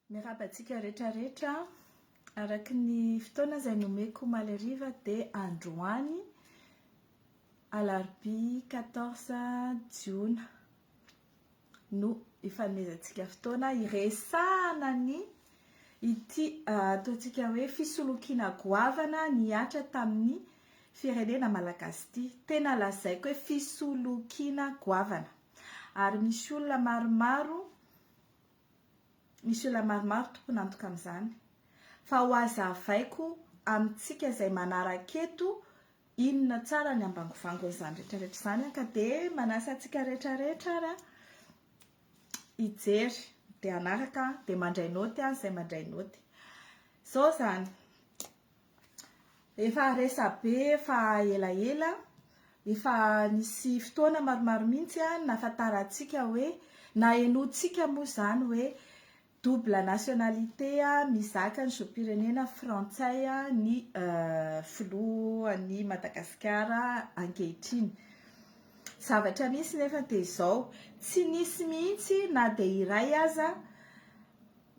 Mirabantsika rehetrarehetra araky ny fotoana izay nomeko omaly hariva dia androany alarobia 14 jiona no ifanomezantsika fotoana iresahana ny ity ataontsika hoe fisolokiana goavana niatra tamin'ny firenena malagasy ity. Tena lazaiko hoe fisolokiana goavana ary misy olona maromaro tompony antoka amin'izany. Fa ho hazavaiko amintsika izay manaraketo inona tsara ny ambangovangon'izany rehetrarehetra izany ka dia manasa antsika rehetrarehetra hijery dia hanaraka dia mandray naoty izay mandray naoty. Zao zany efa resabe efa elaela efa nisy fotoana maromaro mihitsy nahafantarantsika hoe na henoantsika moa izany hoe double nationalité mizaka ny zom-pirenena frantsay ny filohan'ny Madagasikara ankehitriny. Zavatra misy nefa dia izao tsy nisy mihitsy na dia iray aza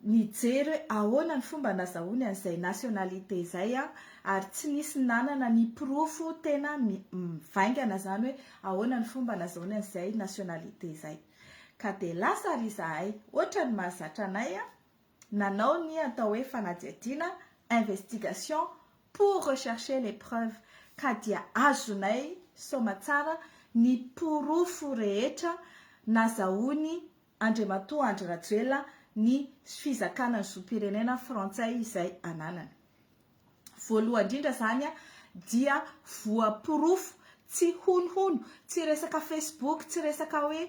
nijery hoe ahoana ny fomba nazahoany an'izay nationalité izay ary tsy nisy nanana ny pirofo tena mivaingana zany hoe ahoana ny fomba nazahoany an'izay nationalité izay. Ka dia lasa ry izahay ohatra ny mahazatra anay nanao ny atao hoe fanadihadiana investigation pour rechercher les preuves ka dia azonay somatsara ny pirofo rehetra nazahoany Andriamatoa Andry Rajoelina ny fizakana ny zom-pirenena frantsay izay ananany. Voalohany indrindra zany dia voapirofo tsy honohono, tsy resaka Facebook, tsy resaka hoe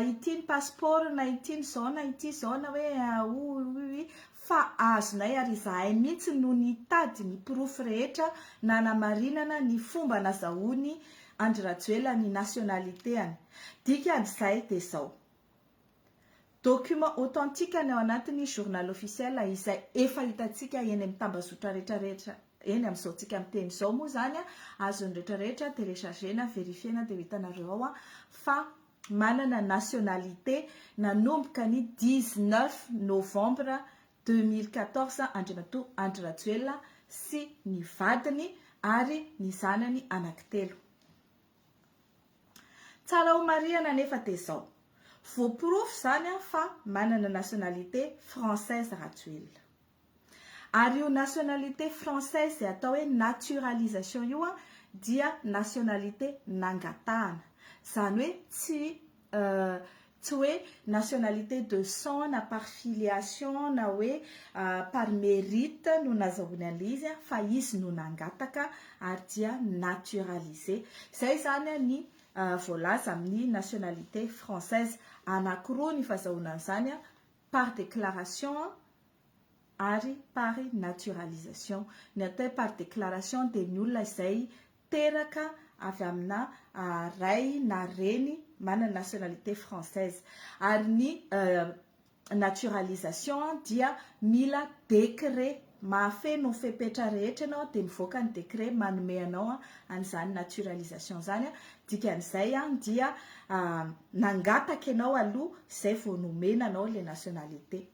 ity ny passeport na ity ny zao na ity zao na hoe fa azonay ary izahay mihitsy no nitady ny pirofo rehetra nanamarinana ny fomba nazahoany Andry Rajoelina ny nationalitéany. Dikan'izay dia izao document authentique ny ao anatin'ny journal officiel izay efa hitantsika eny amin'ny tambazotra rehetrarehetra eny amin'izao tsika miteny izao moa zany azon'ny rehetrarehetra téléchargena verifiena dia hitanareo ao fa manana nationalité nanomboka ny 19 novembre 2014 Andriamatoa Andry Rajoelina sy ny vadiny ary ny zanany anankitelo. Tsara ho marihana nefa dia izao voapirofo zany fa manana nationalité française Rajoelina. Ary io nationalité française izay atao hoe naturalisation io dia nationalité nangatahana. Zany hoe tsy hoe nationalité de sang na par filiation na hoe par mérite no nazahoany an'izy fa izy no nangataka ary dia naturalisé. Izay zany ny voalaza amin'ny nationalité française anankiroa ny fahazahoana an'izany par déclaration ary par naturalisation. Ny atao par déclaration dia ny olona izay teraka avy amina ray na reny manana nationalité française ary ny naturalisation dia mila décret mahafeno fepetra rehetra ianao dia mivoaka ny décret manome anao an'izany naturalisation zany. Dikan'izay dia nangataka ianao aloha izay vao nomena anao le nationalité.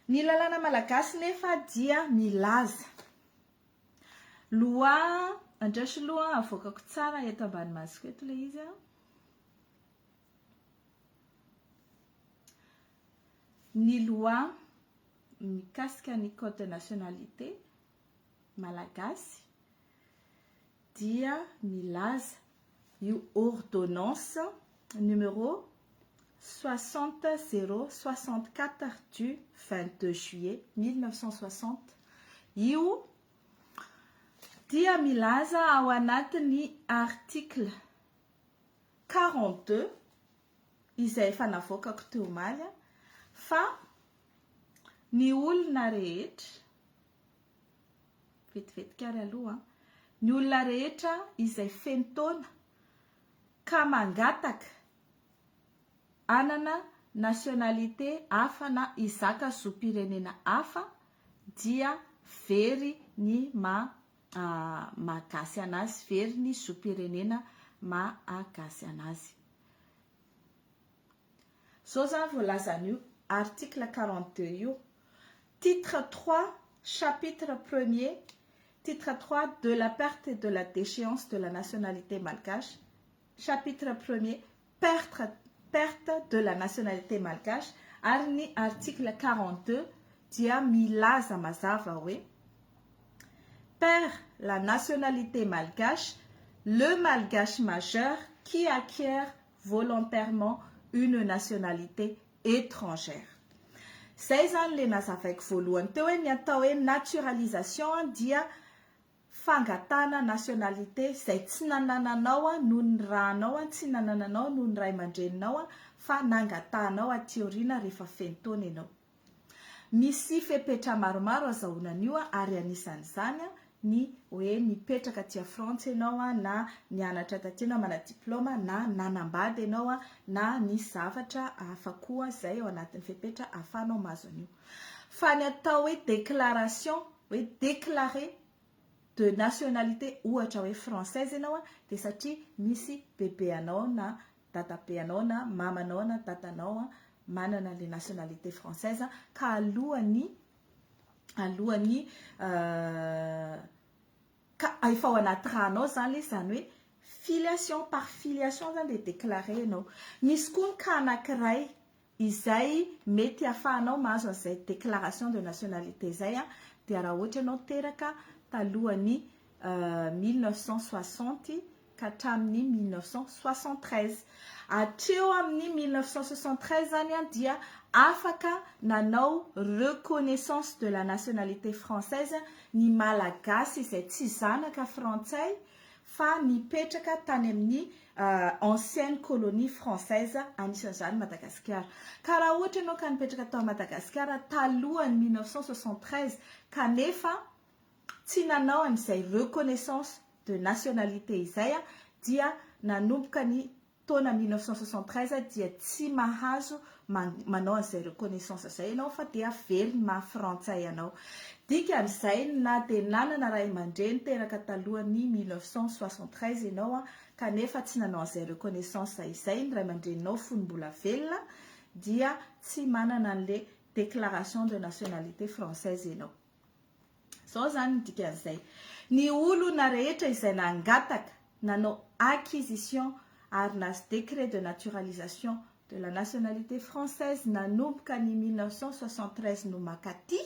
Ny lalàna malagasy nefa dia milaza loa andraso loha avoakako tsara eto ambany masoko eto le izy ny loa mikasika ny code de nationalité malagasy dia milaza io ordonnance numéro 60-064 du 22 juillet 1960. Io dia milaza ao anatin'ny article 42 izay efa navoakako teo omaly fa ny olona rehetra vetivetika ary aloha ny olona rehetra izay feno taona ka mangataka anana nationalité hafa na izaka zom-pirenena hafa dia very ny mahagasy anazy, very ny zom-pirenena mahagasy anazy. Zao zany voalazan'io article 42 io Titre 3, chapitre 1er, titre 3 de la perte et de la déchéance de la nationalité malgache. Chapitre 1er, perte de la nationalité malgache. Arni article 42, dia milaza mazava we. Perd la nationalité malgache, le malgache majeur qui acquiert volontairement une nationalité étrangère. 16 ans le nazavaiko voalohany teo hoe ny atao hoe naturalisation dia fangatana nationalité izay tsy nanananao noho ny rahanao, tsy nanananao noho ny ray aman-dreninao fa nangatanao aty aoriana rehefa feno taona ianao. Misy fepetra maromaro azahoana an'io ary anisan'izany ny hoe nipetraka aty Frantsa ianao na nianatra taty ianao mana diplôma na nanambady ianao na ny zavatra hafa koa izay ao anatin'ny fepetra ahafahanao mahazo an'io. Fa ny atao hoe déclaration, hoe déclarer de nationalité ohatra hoe française ianao dia satria misy bebe anao na dadabe anao na mamanao na dadanao manana le nationalité française ka alohany efa ao anaty ranao zany hoe filiation par filiation zany le déclaré ianao. Misy koa ny cas anankiray izay mety ahafahanao mahazo an'izay déclaration de nationalité izay dia raha ohatra ianao teraka talohany 1960 ka hatramin'ny 1973. Hatreo amin'ny 1973 zany dia afaka nanao reconnaissance de la nationalité française ny malagasy izay tsy zanaka frantsay fa nipetraka tany amin'ny ancienne colonie française anisan'izany Madagasikara. Ka raha ohatra ianao ka nipetraka tao Madagasikara talohany 1973 kanefa tsy nanao an'izay reconnaissance de nationalité izay dia nanomboka ny taona 1973 dia tsy mahazo manao an'izay reconnaissance izay ianao fa dia very mahafrantsay ianao. Dikan'izay na dia nanana ray aman-dreny teraka talohany 1973 ianao kanefa tsy nanao an'izay reconnaissance izay ny ray aman-dreninao fonimbola velona dia tsy manana an'le déclaration de nationalité française ianao. Zao zany dikan'izay. Ny olona rehetra izay nangataka nanao acquisition ary nazy décret de naturalisation de la nationalité française nanomboka ny 1973 no makaty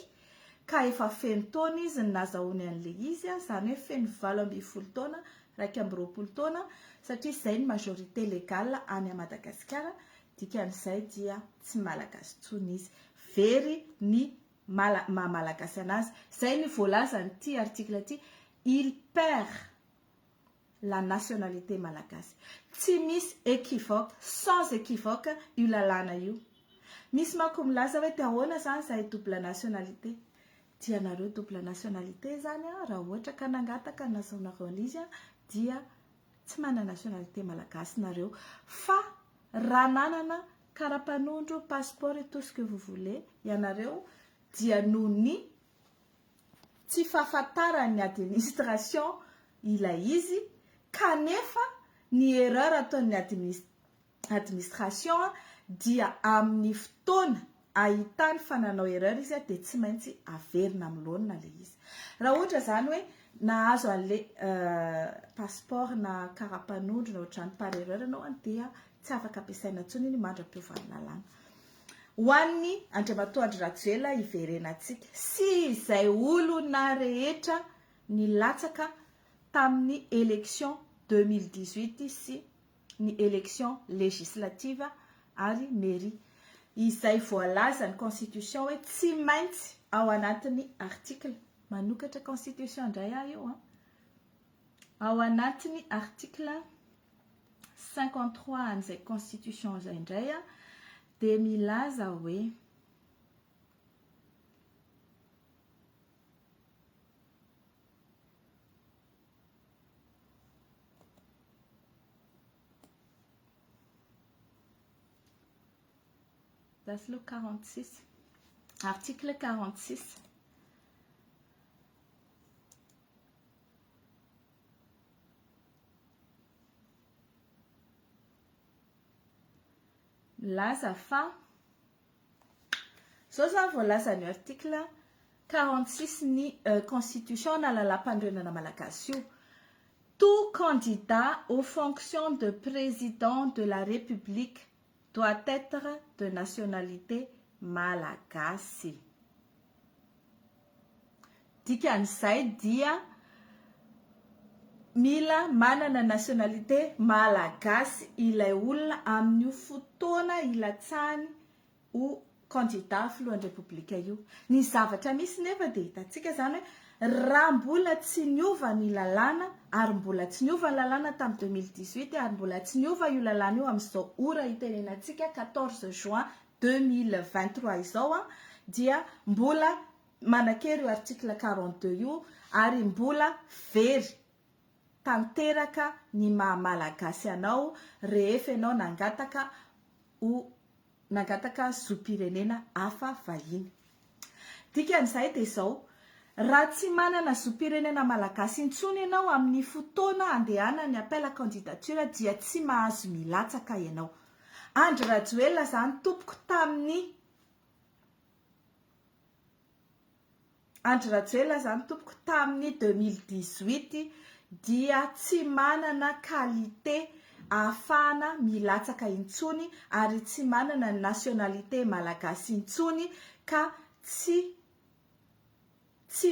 ka efa feno taona izy ny nazahoany an'le izy zany hoe feno 20 taona 20 taona satria izay ny majorité légale any Madagasikara. Dikan'izay dia tsy malagasy tsony izy, very ny malagasy anazy. Zay ny voalaza n'ity article ty, il perd la nationalité malagasy. Tsy misy équivoque, sans équivoque io lalàna io. Misy manko milaza hoe ahoana zany zahay double nationalité. Dia nareo double nationalité zany raha ohatra ka nangataka nazahoanareo an'izy dia tsy manana nationalité malagasy nareo fa raha nanana karapanondro, passeport et tout ce que vous voulez ianareo dia noho ny tsy fahafantaran'ny administration ilay izy kanefa ny erreur ataon'ny administration dia amin'ny fotoana ahitany fananao erreur izy dia tsy maintsy averina amilona le izy. Raha ohatra zany hoe nahazo an'le passeport na karapanondro na ohatrany par erreur anao dia tsy afaka ampiasaina intsony ny mandram-piovan'ny lalàna. Ho an'ny Andriamatoandry Rajoelina iverenantsika sy izay olona rehetra nilatsaka tamin'ny élection 2018 sy ny élection législative ary mairie. Izay voalaza ny constitution hoe tsy maintsy ao anatin'ny article manokatra constitution indray io ao anatin'ny article 53 an'izay constitution izay indray dia milaza hoe that's le 46 article 46 laza fa zao zany voalaza ny article 46 ny constitution nalala-pandrenana malagasy io. Tout candidat aux fonctions de président de la République doit être de nationalité malagasy. Dikan'izay dia mila manana nationalité malagasy ilay olona amin'io fotoana ilatsany ho candidat filohan'ny repoblika io. Ny zavatra misy nefa dia hitantsika zany hoe raha mbola tsy niova ny lalàna ary mbola tsy niova ny lalàna tamin'ny 2018 ary mbola tsy niova io lalàna io amin'izao ora itenenantsika 14 juin 2023 izao dia mbola manakery io article 42 io ary mbola very tanteraka ny mahamalagasy anao rehefa ianao nangataka zom-pirenena hafa vahiny. Dikan'izay dia izao, raha tsy manana zom-pirenena malagasy intsony ianao amin'ny fotoana andehanany appel à candidature dia tsy mahazo milatsaka ianao. Andry Rajoelina zany tompoko tamin'ny Andry Rajoelina zany tompoko tamin'ny 2018 dia tsy manana qualité ahafahana milatsaka intsony ary tsy manana nationalité malagasy intsony ka tsy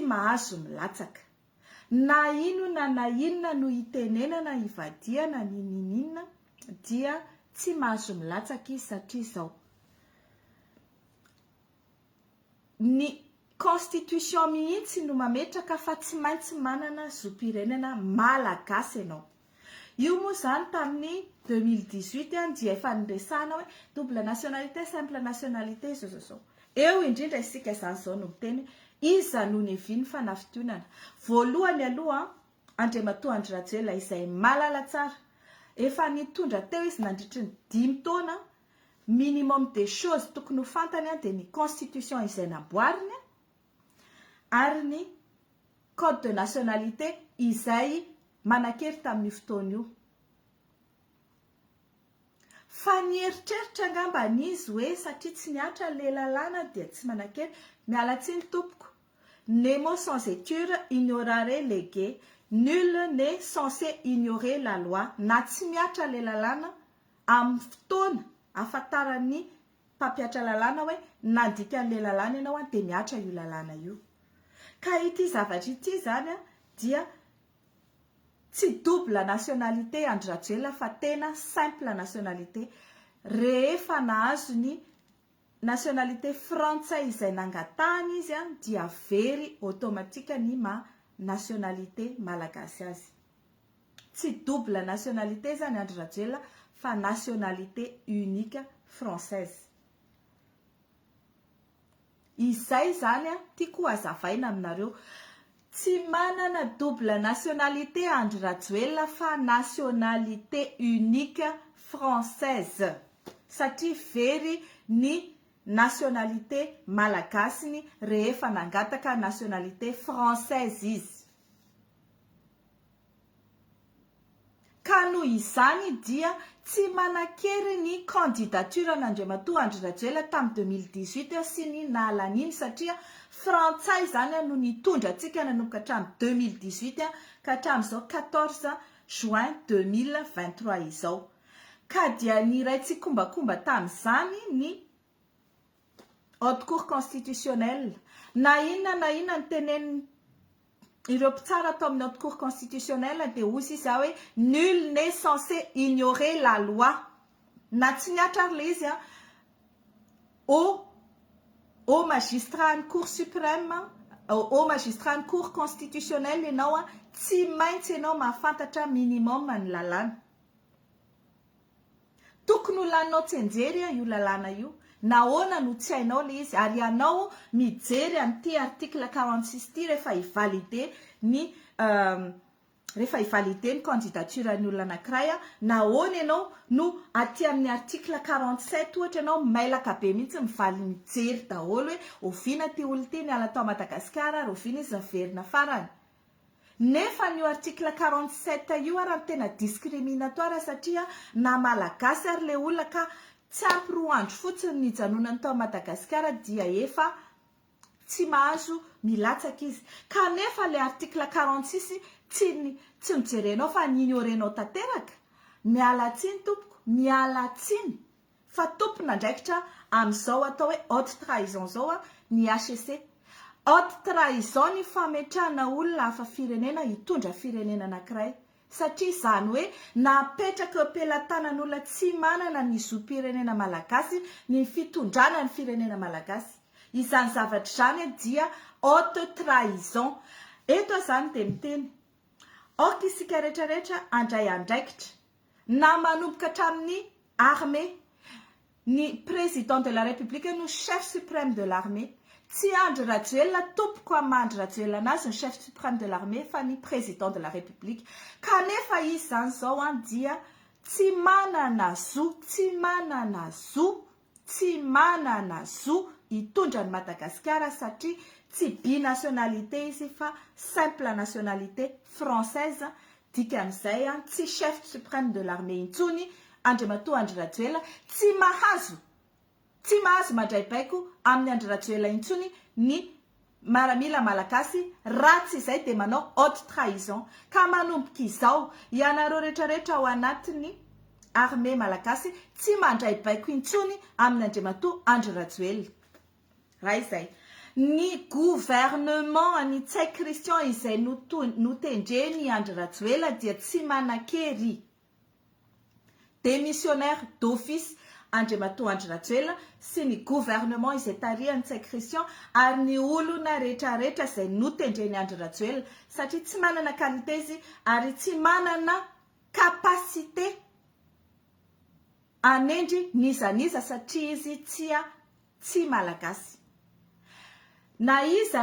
mahazo milatsaka. Na inona no itenenana ivadiana ninina dia tsy mahazo milatsaka izy satria izao. Ny constitution mihitsy no mametraka fa tsy maintsy manana zom-pirenena malagasy ianao. Io moa zany tamin'ny 2018 dia efa niresana hoe double nationalité, simple nationalité zao. Eo indrindra isika zany zao no miteny iza no neviny fanafitonana. Voalohany aloha Andriamatoa Andry Rajoelina izay malala tsara. Efa nitondra teo izy nandritry ny 5 taona. Minimum des choses tokony ho fantany dia ny constitution izay namboariny ary ny code de nationalité izay manakery tamin'ny fotoana io. Fa nieritreritra angamba n'izy hoe satria tsy niatra le lalàna dia tsy manakery. Mialatsiny tompoko. Nemo mots sans éture ignorare légué. Nul n'est censé ignorer la loi. Na tsy miatra le lalàna amin'ny fotoana afantaran'ny mpampiatra lalàna hoe nandikan'le lalàna ianao dia miatra io lalàna io. Ka ity zavatra ity zany dia tsy double nationalité Andry Rajoelina fa tena simple nationalité. Rehefa nahazo ny nationalité frantsay izay nangatahany izy dia very automatika ny nationalité malagasy azy. Tsy double nationalité zany Andry Rajoelina fa nationalité unique française. Izay zany tiako hazavaina aminareo. Tsy manana double nationalité Andry Rajoelina fa nationalité unique française. Satria very ny nationalité malagasy rehefa nangataka nationalité française izy. Ka noho izany dia tsy manakery ny candidature n'Andriamatoa Andry Rajoelina tamin'ny 2018 sy ny nahalaniny satria frantsay zany no nitondra antsika nanomboka hatramin'ny 2018 ka hatramin'izao 14 juin 2023 izao. Ka dia niray tsikombakomba tamin'izany ny haute cour constitutionnelle. Na inona ny teneniny ireo mpitsara atao amin'ny haute cour constitutionnelle dia hozy izy hoe nul n'est censé ignorer la loi. Na tsy niatra le izy au magistrat ny cour suprême, au magistrat ny cour constitutionnelle ianao tsy maintsy ianao mahafantatra minimum ny lalàna. Tokony ho laninao tsenjery io lalàna io. Nahoana no tsy hainao le izy ary ianao mijery amin'ity article 46 ty rehefa ivalide ny candidature ny olona anankiray. Nahoana ianao no aty amin'ny article 47 ohatra ianao mailaka be mihitsy mivaly mijery daholo hoe oviana ty olona ty niala tao Madagasikara ary oviana izy niverina farany. Nefa ny article 47 io raha tena discriminatoire satria na malagasy ary le olona ka tsy ampy 2 andro fotsiny nijanonany tao Madagasikara dia efa tsy mahazo milatsaka izy. Kanefa le article 46 tsy mijerenao fa ignorenao tanteraka. Miala tsiny tompoko, miala tsiny. Fa tompona ndraikitra amin'izao atao hoe haute trahison zao ny HCC. Haute trahison ny fametrahana olona hafa firenena hitondra firenena anankiray. Satria izany hoe napetraka am-pelatanan'olona tsy manana ny zom-pirenena malagasy ny fitondrana ny firenena malagasy. Izany zavatra izany dia haute trahison. Eto izany dia miteny aoka isika rehetrarehetra andray andraikitra na manomboka hatramin'ny armée, ny président de la république no chef suprême de l'armée. Tsy Andry Rajoelina tompoko amandry Rajoelina anazy ny chef suprême de l'armée fa ny président de la république. Kanefa izy zany zao dia tsy manana zo, tsy manana zo hitondra ny Madagasikara satria tsy binationalité izy fa simple nationalité française. Dika amin'izay tsy chef suprême de l'armée intsony Andriamatoa Andry Rajoelina, tsy mahazo mandray baiko amin'ny Andry Rajoelina intsony ny maramila malagasy raha tsy izay dia manao haute trahison. Ka manomboka izao ianareo rehetrarehetra ao anatin'ny armée malagasy tsy mandray baiko intsony amin'ny Andriamatoa Andry Rajoelina. Raha izay ny gouvernement ny Tsay Christian izay notendreny Andry Rajoelina dia tsy manan-kery. Démissionnaire d'office Andriamatoa Andry Rajoelina sy ny gouvernement izay tarihany Tsay Christian ary ny olona rehetrarehetra izay notendreny Andry Rajoelina satria tsy manana qualité izy ary tsy manana capacité anendry nizaniza satria izy tsy malagasy. Na iza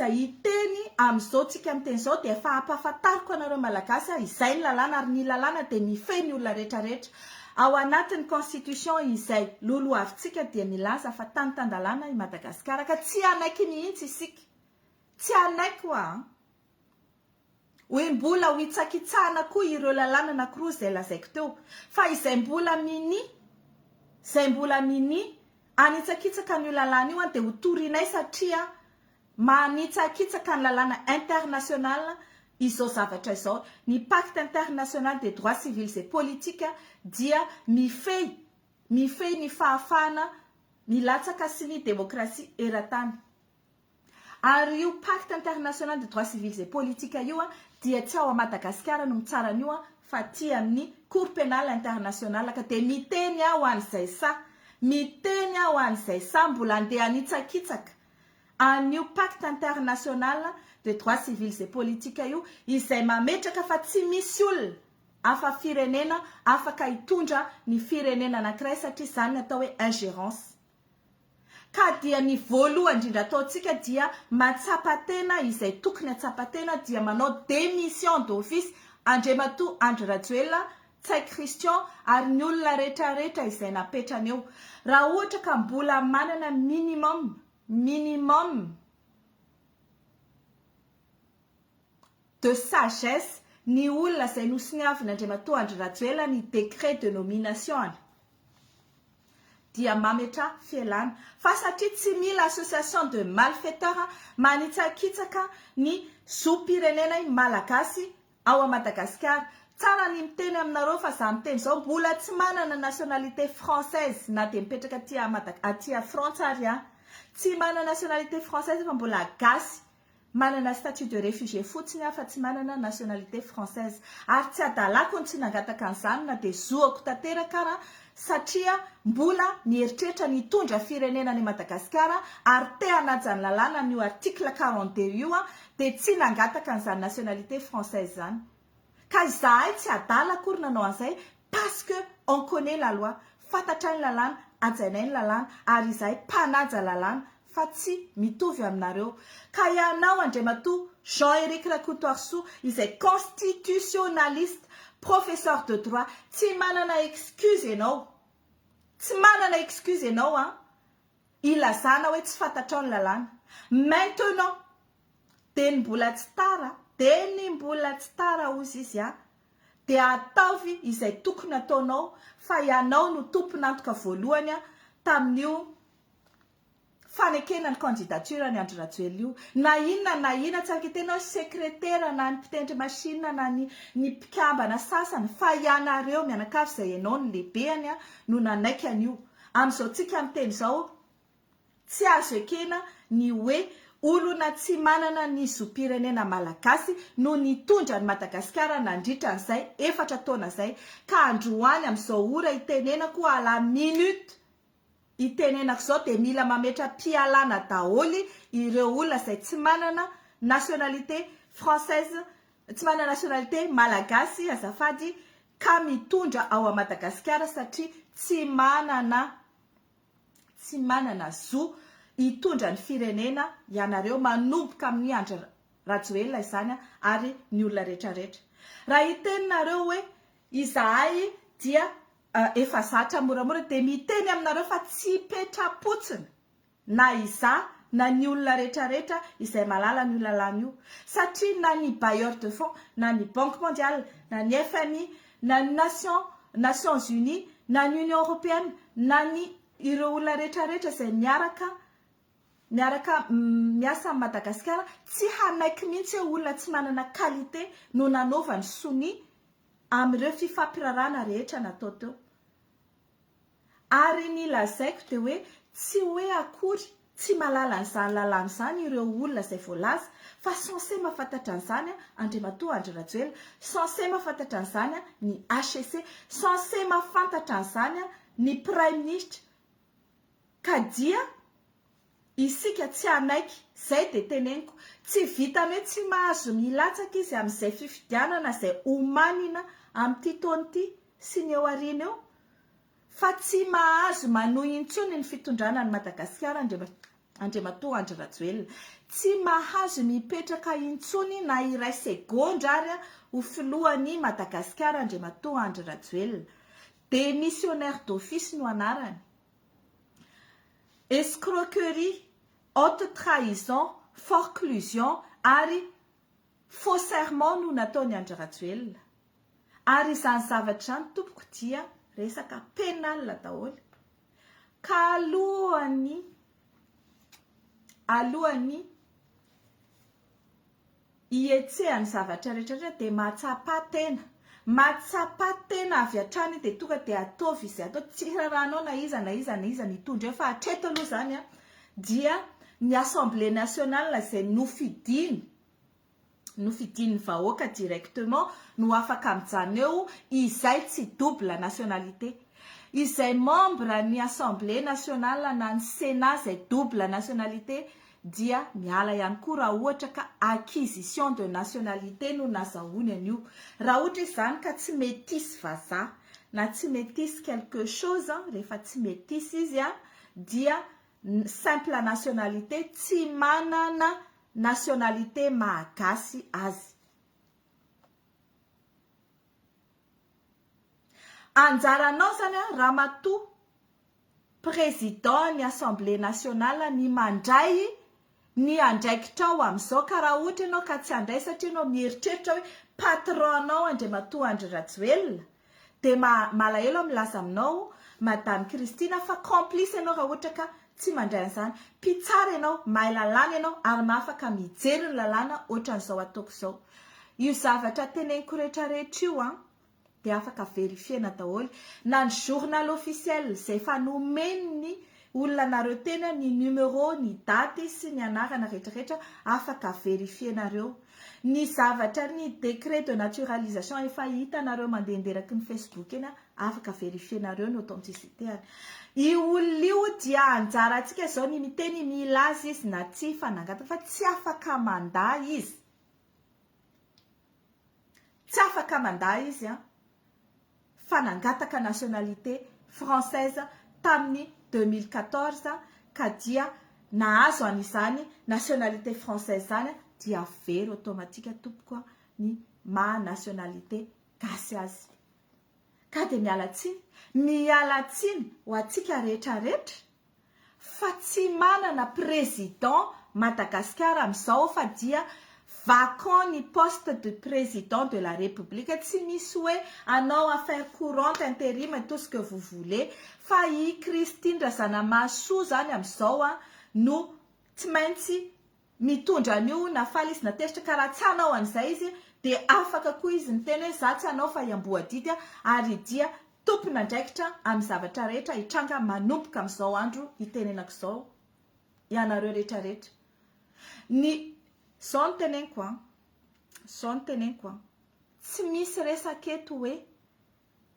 hiteny amin'izao tsika miteny izao dia efa ampahafantariko anareo malagasy izay ny lalàna ary ny lalàna dia mifehy ny olona rehetrarehetra. Ao anatin'ny constitution izay loloavintsika dia milaza fa tany-tandalàna i Madagasikara ka tsy anaiky mihitsy isika. Tsy anaiky hoe mbola ho hitsakitsahana koa ireo lalàna anankiroa izay lazaiko teo. Fa izay mbola mini anitsakitsaka ny lalàna io dia ho torinay satria manitsakitsaka ny lalàna international izao zavatra izao. Ny pacte international des droits civils et politiques dia mifehy ny fahafahana milatsaka sy ny démocratie eran-tany. Ary io pacte international des droits civils et politiques io dia tsy ao a Madagasikara no mitsara an'io fa ty amin'ny cour pénale internationale ka dia miteny aho an'izay sa mbola andeha anitsakitsaka an'io pacte international des droits civils et politiques io izay mametraka fa tsy misy olona afa firenena afaka hitondra ny firenena anankiray satria izany atao hoe ingérence. Ka dia ny voalohany indrindra ataontsika dia matsapatena izay tokony atsapatena dia manao démission d'office Andriamatoa Andry Rajoelina, Tsay Christian ary ny olona rehetrarehetra izay napetrany eo. Raha ohatra ka mbola manana minimum de sagesse ny olona izay nosiniavina Andriamatoa Andry Rajoelina ny décret de nomination dia mametra fialana fa satria tsy mila association de malfaiteurs manitsakitsaka ny zom-pirenena malagasy ao a Madagasikara. Tsara ny miteny aminareo fa za miteny zao mbola tsy manana nationalité française na dia mipetraka aty Frantsa ary tsy manana nationalité française fa mbola gasy. Manana statut de réfugié fotsiny fa tsy manana nationalité française. Ary tsy adalako ny tsy nangataka an'izany na dia zoako tanteraka satria mbola mieritreritra ny hitondra firenena ny Madagasikara ary te hanajany lalàna n'io article 42 io dia tsy nangataka an'izany nationalité française zany. Ka izahay tsy adala akory nanao an'izay parce que on connaît la loi. Fantatra ny lalàna, ajainay ny lalàna ary izahay mpanaja lalàna fa tsy mitovy aminareo. Ka ianao Andriamatoa Jean-Éric Rakotoarso izay constitutionnaliste, professeur de droit, tsy manana excuse ianao. Tsy manana excuse ianao ilazana hoe tsy fantatra ny lalàna. Maintenant dia ny mbola tsy tara ozy izy dia ataovy izay tokony ataonao fa ianao no tompona antoka voalohany tamin'io fanekena ny candidature ny Andry Rajoelina io na inona tsaraka tenao sekretera na ny mpitendry machine na ny mpikambana sasany fa ianareo mianakavy izay ianao ny lehibeny no nanaiky an'io amin'izao tsika miteny izao tsy azo ekena ny hoe olona tsy manana ny zom-pirenena malagasy no nitondra ny Madagasikara nandritra an'izay 4 taona izay ka androany amin'izao ora itenenako à la minute itenenako zao dia mila mametra-pialana daholo ireo olona izay tsy manana nationalité française tsy manana nationalité malagasy azafady ka mitondra ao a Madagasikara satria tsy manana zo hitondra ny firenena ianareo manomboka amin'ny Andry Rajoelina izany ary ny olona rehetrarehetra raha hiteninareo hoe izahay dia efa zatra moramora dia miteny aminareo fa tsy petrapotsiny na iza na ny olona rehetrarehetra izay malala ny lalàna io satria na ny bailleur de fonds na ny Banque mondiale na ny FMI na ny Nations Unies na ny Union européenne na ny ireo olona rehetrarehetra izay miaraka miasa amin'ny Madagasikara tsy hanaiky mihitsy hoe olona tsy manana qualité no nanaovany soni amin'ireo fifampirarana rehetra natao teo ary ny lazaiko dia hoe tsy hoe akory tsy malala an'izany lalàna izany ireo olona izay voalaza fa censé mahafantatra an'izany Andriamatoa Andry Rajoelina censé mahafantatra an'izany ny HCC censé mahafantatra an'izany ny prime ministre ka dia isika tsy anaiky zay dia teneniko tsy vitany hoe tsy mahazo milatsaka izy amin'izay fifidianana izay omanina amin'ity taona ity sy ny eo aoriana eo fa tsy mahazo manohy intsony ny fitondrana ny Madagasikara Andriamatoa Andry Rajoelina tsy mahazo mipetraka intsony na iray segondra ary ho filohan'ny Madagasikara Andriamatoa Andry Rajoelina démissionnaire d'office no anarany escroquerie, haute trahison, forclusion ary faux serment no nataony Andry Rajoelina ary izany zavatra ny tompoko dia resaka pénal daholo ka alohany hietsehany zavatra rehetrarehetra dia mahatsapa tena avy hatrany dia tonga dia ataovy izay atao tsy rahanao na iza nitondra fa hatreto aloha zany dia ny Assemblée nationale izay nofidiny vahoaka directement no afaka mijaneo izay tsy double nationalité izay membre ny Assemblée nationale na ny Sénat izay double nationalité dia miala ihany koa raha ohatra ka acquisition de nationalité no nazahoany an'io raha ohatra izany ka tsy métis vazaha na tsy métis quelque chose rehefa tsy métis izy dia simple nationalité tsy manana nationalité malagasy azy anjaranao zany raha matoa président ny Assemblée nationale ny mandray ny andraikitrao amin'izao ka raha ohatra ianao ka tsy handray satria ianao mieritreritra hoe patronao Andriamatoa Andry Rajoelina dia malahelo milaza aminao Madame Christina fa complice ianao raha ohatra ka tsy mandray an'izany mpitsara ianao mahay lalàna ianao ary mahafaka mijery ny lalàna ohatran'izao ataoko izao io zavatra teneniko rehetrarehetra io dia afaka verifiena daholo na ny journal officiel izay efa nomeny ny olona nareo tena ny numéro ny daty sy ny anarana rehetrarehetra afaka verifienareo ny zavatra ny décret de naturalisation efa hitanareo mandehanderaky ny Facebook eny afaka verifienareo ny authenticité any io olona io dia anjarantsika izao ny miteny milaza izy na tsy fanangata fa tsy afaka mandaa izy fanangataka nationalité française tamin'ny 2014 ka dia nahazo an'izany nationalité française zany dia very automatique tompoko ny nationalité gasy azy ka dia miala tsiny ho antsika rehetrarehetra fa tsy manana président Madagasikara amin'izao fa dia vacant ny poste de président de la République tsy misy hoe anao affaire courante intérim tout ce que vous voulez fa i Christine Razanamahasoa zany amin'izao no tsy maintsy mitondra an'io na faly izy natezitra karaha tsy hanao an'izay izy dia afaka koa izy ny teny hoe za tsy hanao fa iamboadidy ary dia tompona andraikitra amin'ny zavatra rehetra hitranga manomboka amin'izao andro hitenenako izao ianareo rehetrarehetra. Zao no teneniko tsy misy resaka eto hoe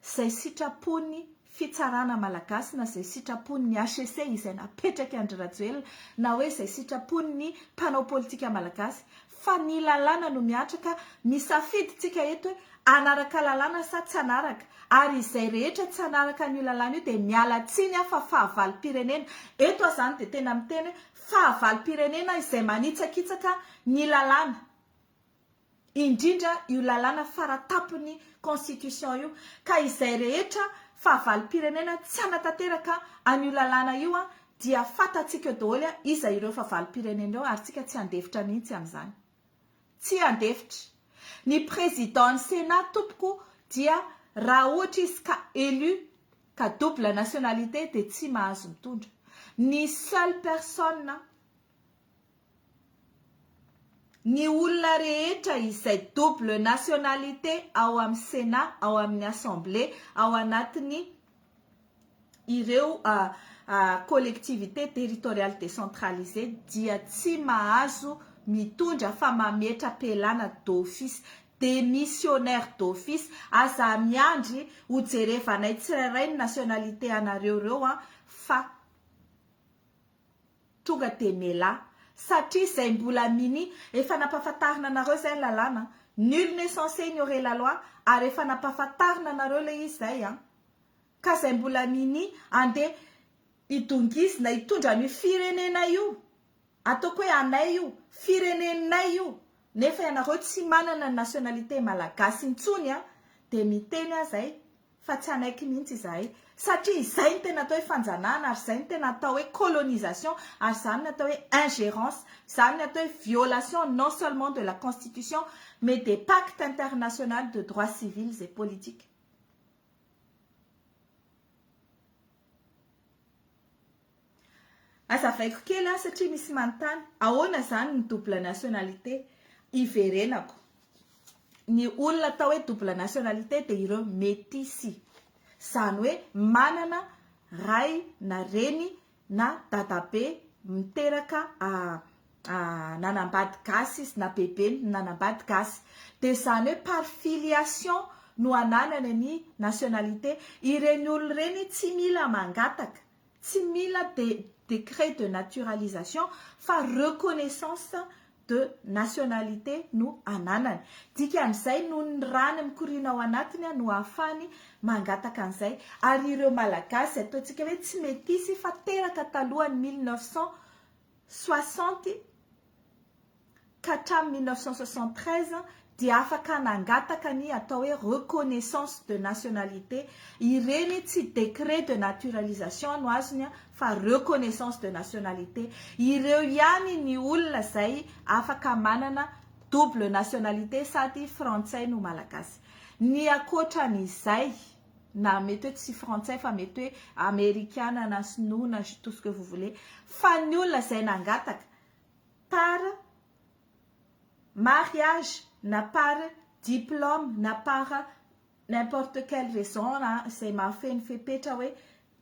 izay sitrapony fitsarana malagasy na izay sitrapony ny HCC izay napetraka Andry Rajoelina na hoe izay sitrapony ny mpanao politika malagasy fa ny lalàna no miatraka misafiditsika eto hoe anaraka lalàna sa tsy anaraka ary izay rehetra tsy anaraka ny lalàna io dia miala tsiny fa fahavalo-pirenena. Eto zany dia tena miteny fahavalo-pirenena izay manitsakitsaka ny lalàna indrindra io lalàna faratapony constitution io ka izay rehetra fahavalo-pirenena tsy anatanteraka an'io lalàna io dia fatatsika daholo iza ireo fahavalo-pirenena eo ary tsika tsy andefitra mihitsy amin'izany. Tsy andefitra. Ny président Sénat tompoko dia raha ohatra izy ka élu ka double nationalité dia tsy mahazo mitondra. Ny seule personne ny olona rehetra izay double nationalité ao amin'ny Sénat, ao amin'ny Assemblée, ao anatiny ireo collectivité territoriale décentralisée dia tsy mahazo mitondra fa mametra pelana d'office, démissionnaire d'office, aza miandry ho jerevanay tsirairay ny nationalité anareo reo fa tonga dia mela satria izay mbola mini efa nampahafantarina anareo zay lalàna nul n'est censé ignorer la loi ary efa nampahafantarina anareo le izy zay ka izay mbola mini andeha idongizina hitondra ny firenena io ataoko hoe anay io firenenay io nefa ianareo tsy manana nationalité malagasy intsony dia miteny zay fa tsy anaiky mihitsy izahay satria izay ny tena atao hoe fanjanana ary izay ny tena atao hoe colonisation ary izany ny atao hoe ingérence, izany ny atao hoe violation non seulement de la constitution mais des pactes internationaux de droits civils et politiques. Azavaiko kely satria misy manontany ahoana zany ny double nationalité iverenako. Ny olona atao hoe double nationalité dia ireo métis, izany hoe manana ray na reny na dadabe miteraka nanambady gasy izy na bebe nanambady gasy dia izany hoe par filiation no ananana ny nationalité. Ireny olona ireny tsy mila mangataka, tsy mila décret de naturalisation fa reconnaissance de nationalité no ananany. Dikan'izay no ny rany mikorina ao anatiny no ahafany mangataka an'izay ary ireo malagasy ataontsika hoe tsy métis fa teraka talohany 1960 ka hatramin'ny 1973 dia afaka nangataka ny atao hoe reconnaissance de nationalité. Ireny tsy décret de naturalisation no azony fa reconnaissance de nationalité. Ireo ihany ny olona zay afaka manana double nationalité sady frantsay no malagasy. Ny akoatran'izay na mety hoe tsy frantsay fa mety hoe amérikana na sinoa na tout ce que vous voulez fa ny olona zay nangataka par mariage na par diplôme na par n'importe quelle raison izay mahafeny fepetra hoe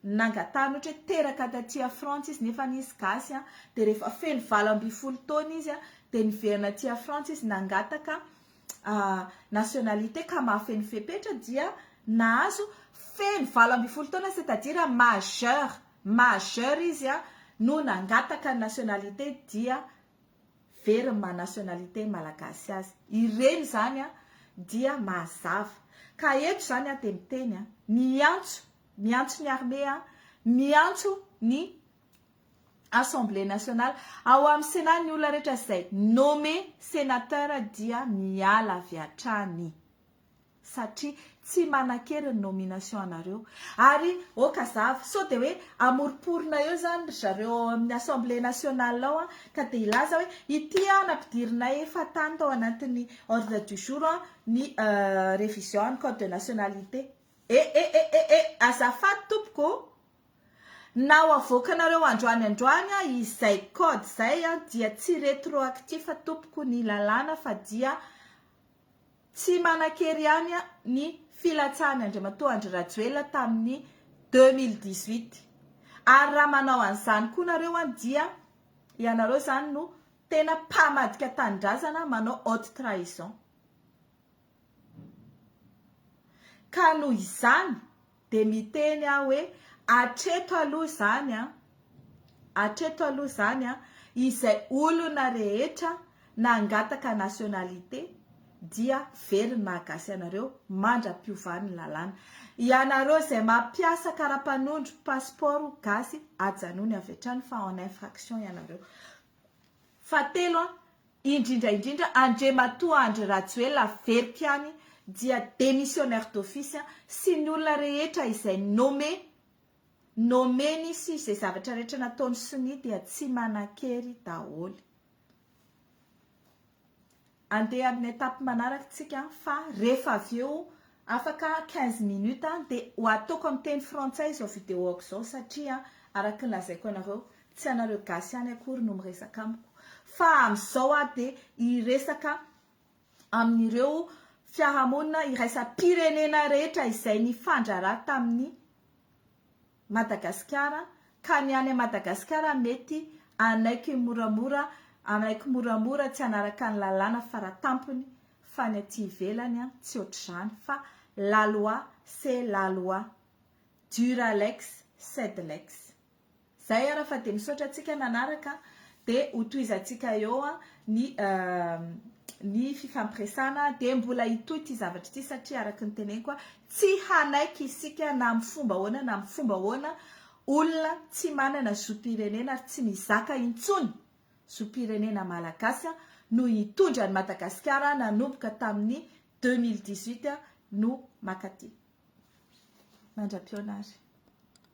nangatana ohatra hoe teraka tatia Frantsa izy nefa nisy gasy dia rehefa feny 20 taona izy dia niverina atia Frantsa izy nangataka nationalité ka mahafeny fepetra dia nahazo feny 20 taona c'est-à-dire majeur izy no nangataka nationalité dia very ma nationalité malagasy azy. Ireny zany dia mazava ka eto zany dia miteny miantso ny armée, miantso ny Assemblée nationale ao amin'ny Sénat ny olona rehetra izay nommé sénateur dia miala avy hatrany satria tsy manan-kery ny nomination anareo ary okazava sao dia hoe amoriporina eo zany zareo amin'ny Assemblée nationale ao ka dia ilaza hoe ity nampidirinay efa tany tao anatin'ny ordre du jour ny révision code de nationalité azafady tompoko na ho avoakanareo androany izay code zay dia tsy rétroactif tompoko ny lalàna fa dia tsy manan-kery ihany ny filatsahany Andriamatoa Andry Rajoelina tamin'ny 2018 ary raha manao an'izany koa nareo dia ianareo zany no tena mpamadika tanindrazana manao haute trahison. Ka noho izany dia miteny aho hoe atreto aloha zany izay olona rehetra nangataka nationalité dia very malagasy ianareo mandra-piovany lalàna. Ianareo izay mampiasa karapanondro passeport gasy ajanony avy hatrany fa en infraction ianareo. Fahatelo indrindra Andriamatoa Andry Rajoelina verika any dia démissionnaire d'office sy ny olona rehetra izay nomeny sy izay zavatra rehetra nataony sony dia tsy manan-kery daholo. Andeha amin'ny étape manaraka tsika fa rehefa avy eo afaka 15 minutes dia ho ataoko amin'ny teny frantsay izao vidéo izao satria araka ny lazaiko anareo tsy anareo gasy ihany akory no miresaka amiko fa amin'izao dia iresaka amin'ireo fiarahamonina iraisam-pirenena rehetra izay nifandrarà tamin'ny Madagasikara ka ny any Madagasikara mety anaiky moramora tsy anaraka ny lalàna faratampony fa ny aty ivelany tsy ohatr'izany fa la loi c'est la loi, dura lex sed lex. Zay ara fa dia misaotra antsika nanaraka dia hotoizantsika eo ny fifampiresana dia mbola hitoy ity zavatra ity satria araka ny teneniko tsy hanaiky isika na amin'ny fomba hoana na amin'ny fomba hoana olona tsy manana zom-pirenena ary tsy mizaka intsony zom-pirenena malagasy no hitondra ny Madagasikara nanomboka tamin'ny 2018 no makaty. Mandra-pionary.